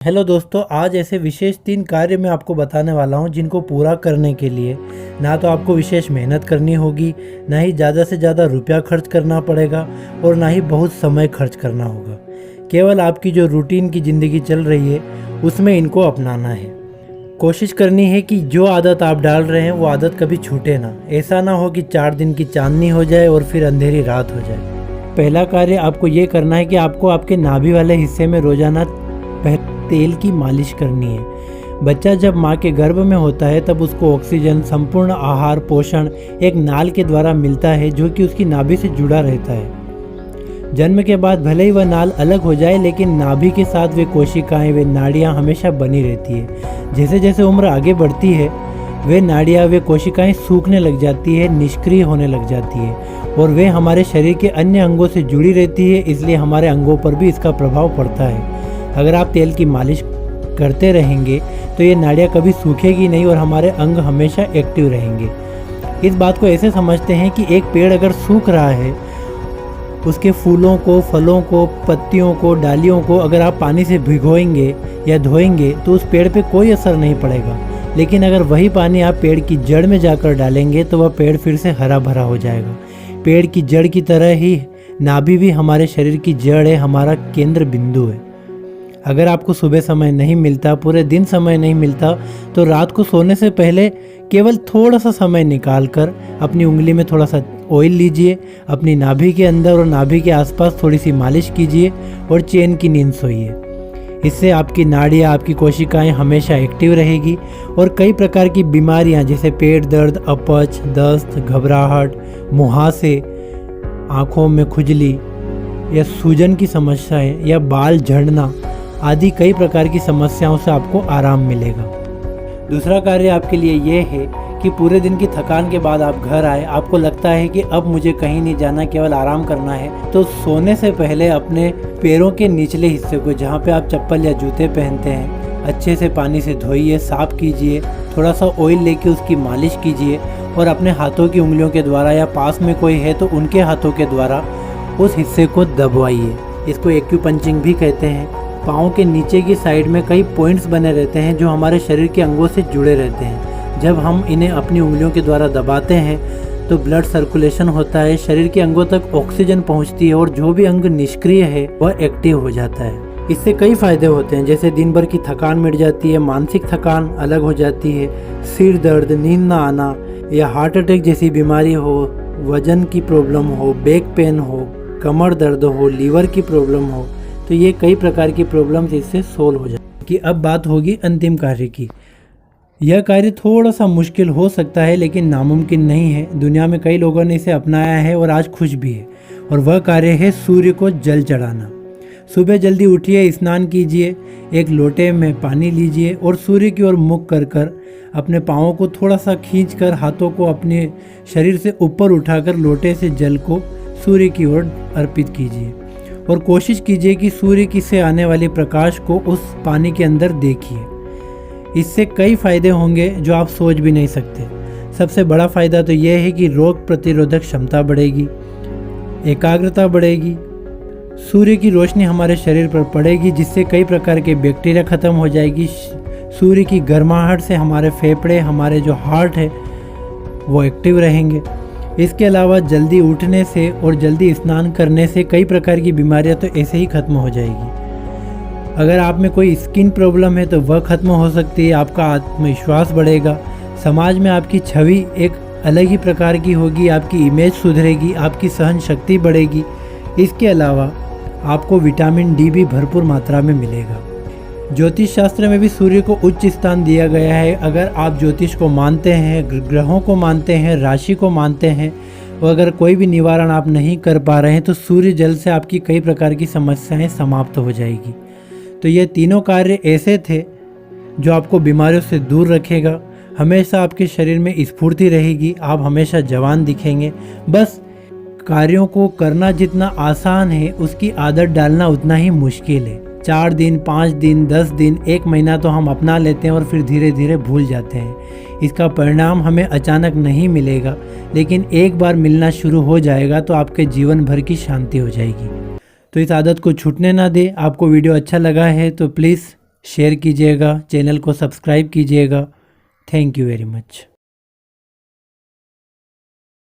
Hello दोस्तों, आज ऐसे विशेष 3 कार्य मैं आपको बताने वाला हूं जिनको पूरा करने के लिए ना तो आपको विशेष मेहनत करनी होगी, ना ही ज़्यादा से ज़्यादा रुपया खर्च करना पड़ेगा और ना ही बहुत समय खर्च करना होगा। केवल आपकी जो रूटीन की ज़िंदगी चल रही है उसमें इनको अपनाना है। कोशिश करनी है कि जो आदत आप डाल रहे हैं वो आदत कभी छूटे ना। ऐसा ना हो कि 4 दिन की चांदनी हो जाए और फिर अंधेरी रात हो जाए। पहला कार्य आपको ये करना है कि आपको आपके नाभि वाले हिस्से में रोज़ाना तेल की मालिश करनी है। बच्चा जब माँ के गर्भ में होता है तब उसको ऑक्सीजन, संपूर्ण आहार, पोषण एक नाल के द्वारा मिलता है जो कि उसकी नाभि से जुड़ा रहता है। जन्म के बाद भले ही वह नाल अलग हो जाए लेकिन नाभि के साथ वे कोशिकाएं, वे नाड़ियाँ हमेशा बनी रहती है। जैसे जैसे उम्र आगे बढ़ती है वे नाड़ियाँ, वे कोशिकाएं सूखने लग जाती है, निष्क्रिय होने लग जाती है और वे हमारे शरीर के अन्य अंगों से जुड़ी रहती है, इसलिए हमारे अंगों पर भी इसका प्रभाव पड़ता है। अगर आप तेल की मालिश करते रहेंगे तो ये नाड़ियाँ कभी सूखेगी नहीं और हमारे अंग हमेशा एक्टिव रहेंगे। इस बात को ऐसे समझते हैं कि एक पेड़ अगर सूख रहा है, उसके फूलों को, फलों को, पत्तियों को, डालियों को अगर आप पानी से भिगोएंगे या धोएंगे तो उस पेड़ पे कोई असर नहीं पड़ेगा। लेकिन अगर वही पानी आप पेड़ की जड़ में जाकर डालेंगे तो वह पेड़ फिर से हरा भरा हो जाएगा। पेड़ की जड़ की तरह ही नाभि भी हमारे शरीर की जड़ है, हमारा केंद्र बिंदु है। अगर आपको सुबह समय नहीं मिलता, पूरे दिन समय नहीं मिलता, तो रात को सोने से पहले केवल थोड़ा सा समय निकाल कर अपनी उंगली में थोड़ा सा ऑयल लीजिए, अपनी नाभि के अंदर और नाभि के आसपास थोड़ी सी मालिश कीजिए और चैन की नींद सोइए। इससे आपकी नाड़ियाँ, आपकी कोशिकाएं हमेशा एक्टिव रहेगी और कई प्रकार की बीमारियां जैसे पेट दर्द, अपच, दस्त, घबराहट, मुहासे, आँखों में खुजली या सूजन की समस्याएं या बाल झड़ना आदि कई प्रकार की समस्याओं से आपको आराम मिलेगा। दूसरा कार्य आपके लिए ये है कि पूरे दिन की थकान के बाद आप घर आए, आपको लगता है कि अब मुझे कहीं नहीं जाना, केवल आराम करना है, तो सोने से पहले अपने पैरों के निचले हिस्से को, जहाँ पे आप चप्पल या जूते पहनते हैं, अच्छे से पानी से धोइए, साफ कीजिए, थोड़ा सा ऑयल लेके उसकी मालिश कीजिए और अपने हाथों की उंगलियों के द्वारा या पास में कोई है तो उनके हाथों के द्वारा उस हिस्से को दबाइए। इसको एक्यूपंचिंग भी कहते हैं। पाँव के नीचे की साइड में कई पॉइंट्स बने रहते हैं जो हमारे शरीर के अंगों से जुड़े रहते हैं। जब हम इन्हें अपनी उंगलियों के द्वारा दबाते हैं तो ब्लड सर्कुलेशन होता है, शरीर के अंगों तक ऑक्सीजन पहुंचती है और जो भी अंग निष्क्रिय है वह एक्टिव हो जाता है। इससे कई फायदे होते हैं, जैसे दिन भर की थकान मिट जाती है, मानसिक थकान अलग हो जाती है, सिर दर्द, नींद ना आना या हार्ट अटैक जैसी बीमारी हो, वजन की प्रॉब्लम हो, बैक पेन हो, कमर दर्द हो, लीवर की प्रॉब्लम हो, तो ये कई प्रकार की प्रॉब्लम्स इससे सोल्व हो जाए। कि अब बात होगी अंतिम कार्य की। यह कार्य थोड़ा सा मुश्किल हो सकता है लेकिन नामुमकिन नहीं है। दुनिया में कई लोगों ने इसे अपनाया है और आज खुश भी है, और वह कार्य है सूर्य को जल चढ़ाना। सुबह जल्दी उठिए, स्नान कीजिए, एक लोटे में पानी लीजिए और सूर्य की ओर मुख कर कर अपने पाँवों को थोड़ा सा खींचकर हाथों को अपने शरीर से ऊपर उठाकर लोटे से जल को सूर्य की ओर अर्पित कीजिए और कोशिश कीजिए कि सूर्य की से आने वाले प्रकाश को उस पानी के अंदर देखिए। इससे कई फायदे होंगे जो आप सोच भी नहीं सकते। सबसे बड़ा फायदा तो यह है कि रोग प्रतिरोधक क्षमता बढ़ेगी, एकाग्रता बढ़ेगी, सूर्य की रोशनी हमारे शरीर पर पड़ेगी जिससे कई प्रकार के बैक्टीरिया खत्म हो जाएगी। सूर्य की गर्माहट से हमारे फेफड़े, हमारे जो हार्ट है वो एक्टिव रहेंगे। इसके अलावा जल्दी उठने से और जल्दी स्नान करने से कई प्रकार की बीमारियां तो ऐसे ही खत्म हो जाएगी। अगर आप में कोई स्किन प्रॉब्लम है तो वह खत्म हो सकती है, आपका आत्मविश्वास बढ़ेगा, समाज में आपकी छवि एक अलग ही प्रकार की होगी, आपकी इमेज सुधरेगी, आपकी सहन शक्ति बढ़ेगी। इसके अलावा आपको विटामिन डी भी भरपूर मात्रा में मिलेगा। ज्योतिष शास्त्र में भी सूर्य को उच्च स्थान दिया गया है। अगर आप ज्योतिष को मानते हैं, ग्रहों को मानते हैं, राशि को मानते हैं और अगर कोई भी निवारण आप नहीं कर पा रहे हैं तो सूर्य जल से आपकी कई प्रकार की समस्याएं समाप्त हो जाएगी। तो ये तीनों कार्य ऐसे थे जो आपको बीमारियों से दूर रखेगा, हमेशा आपके शरीर में स्फूर्ति रहेगी, आप हमेशा जवान दिखेंगे। बस कार्यों को करना जितना आसान है उसकी आदत डालना उतना ही मुश्किल है। 4 दिन, 5 दिन, 10 दिन, 1 महीना तो हम अपना लेते हैं और फिर धीरे धीरे भूल जाते हैं। इसका परिणाम हमें अचानक नहीं मिलेगा, लेकिन एक बार मिलना शुरू हो जाएगा तो आपके जीवन भर की शांति हो जाएगी। तो इस आदत को छूटने ना दें। आपको वीडियो अच्छा लगा है तो प्लीज़ शेयर कीजिएगा, चैनल को सब्सक्राइब कीजिएगा। Thank you very much.